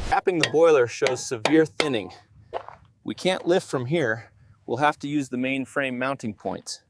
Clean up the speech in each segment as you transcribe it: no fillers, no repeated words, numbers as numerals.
Capping the boiler shows severe thinning. We can't lift from here. We'll have to use the main frame mounting points.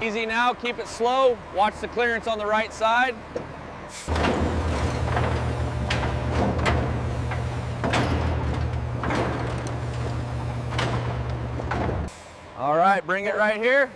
Easy now, keep it slow. Watch the clearance on the right side. All right, bring it right here.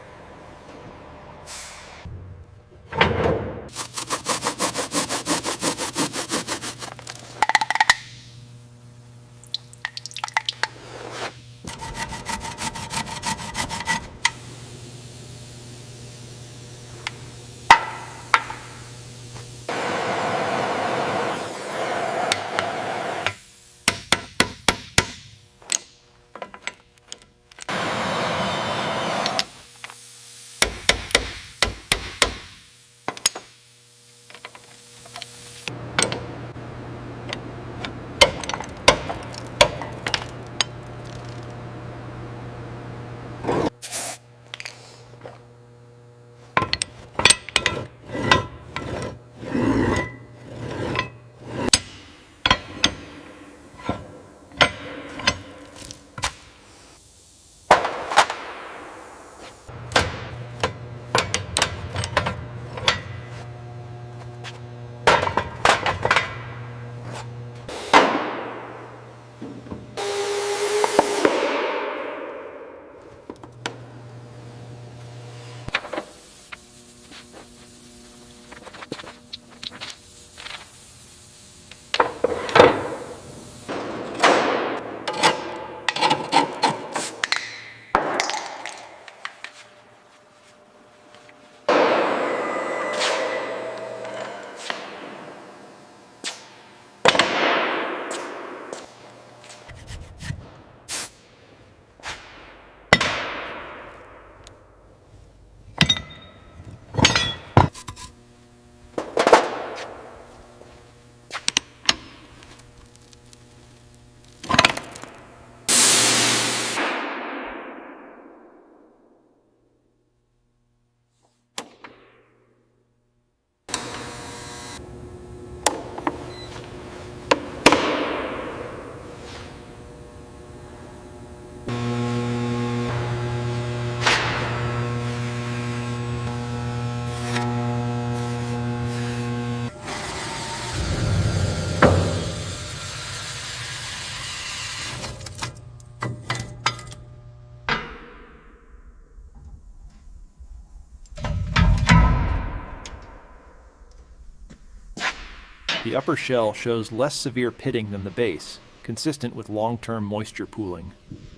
The upper shell shows less severe pitting than the base, consistent with long-term moisture pooling.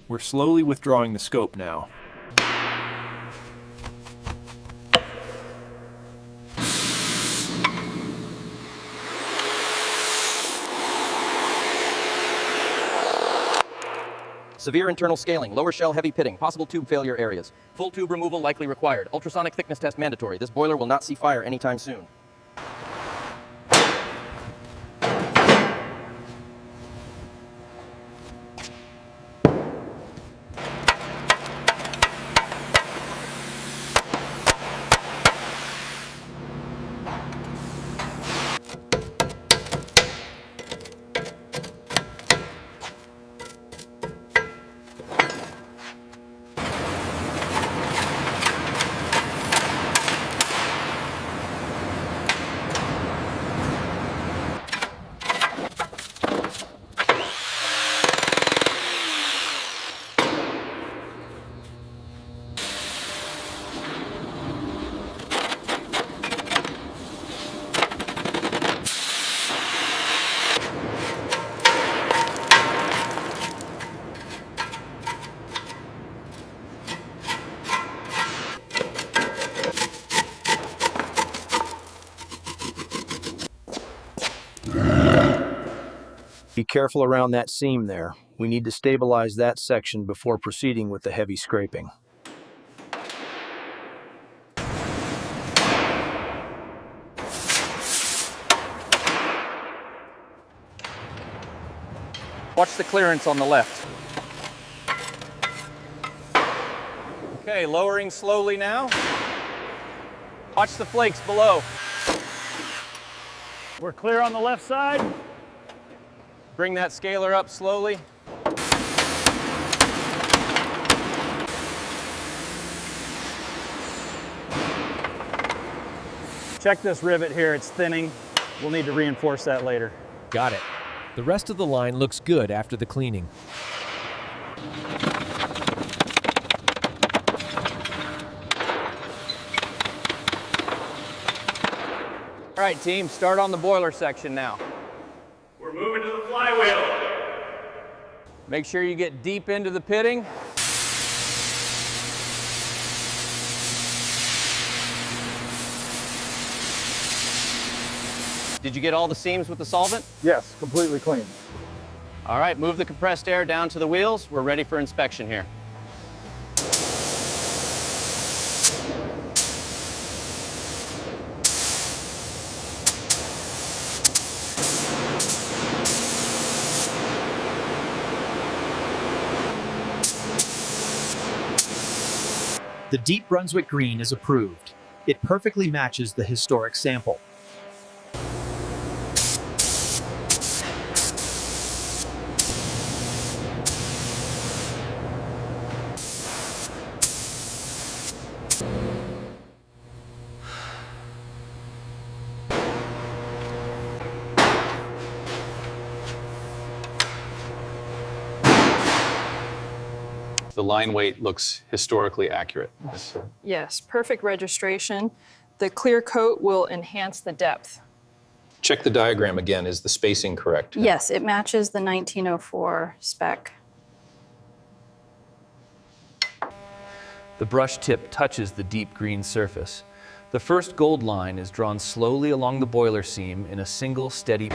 We're slowly withdrawing the scope now. Severe internal scaling, lower shell heavy pitting, possible tube failure areas. Full tube removal likely required. Ultrasonic thickness test mandatory. This boiler will not see fire anytime soon. Be careful around that seam there. We need to stabilize that section before proceeding with the heavy scraping. Watch the clearance on the left. Okay, lowering slowly now. Watch the flakes below. We're clear on the left side. Bring that scaler up slowly. Check this rivet here, it's thinning. We'll need to reinforce that later. Got it. The rest of the line looks good after the cleaning. All right, team, start on the boiler section now. We're moving to the flywheel. Make sure you get deep into the pitting. Did you get all the seams with the solvent? Yes, completely clean. All right, move the compressed air down to the wheels. We're ready for inspection here. The deep Brunswick Green is approved. It perfectly matches the historic sample. The line weight looks historically accurate. Yes, perfect registration. The clear coat will enhance the depth. Check the diagram again. Is the spacing correct? Yes, it matches the 1904 spec. The brush tip touches the deep green surface. The first gold line is drawn slowly along the boiler seam in a single steady.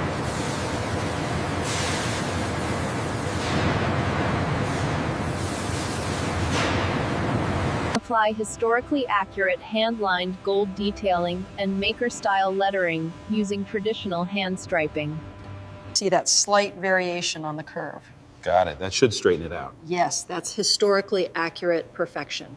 Apply historically accurate hand-lined gold detailing and maker-style lettering using traditional hand striping. See that slight variation on the curve? Got it. That should straighten it out. Yes, that's historically accurate perfection.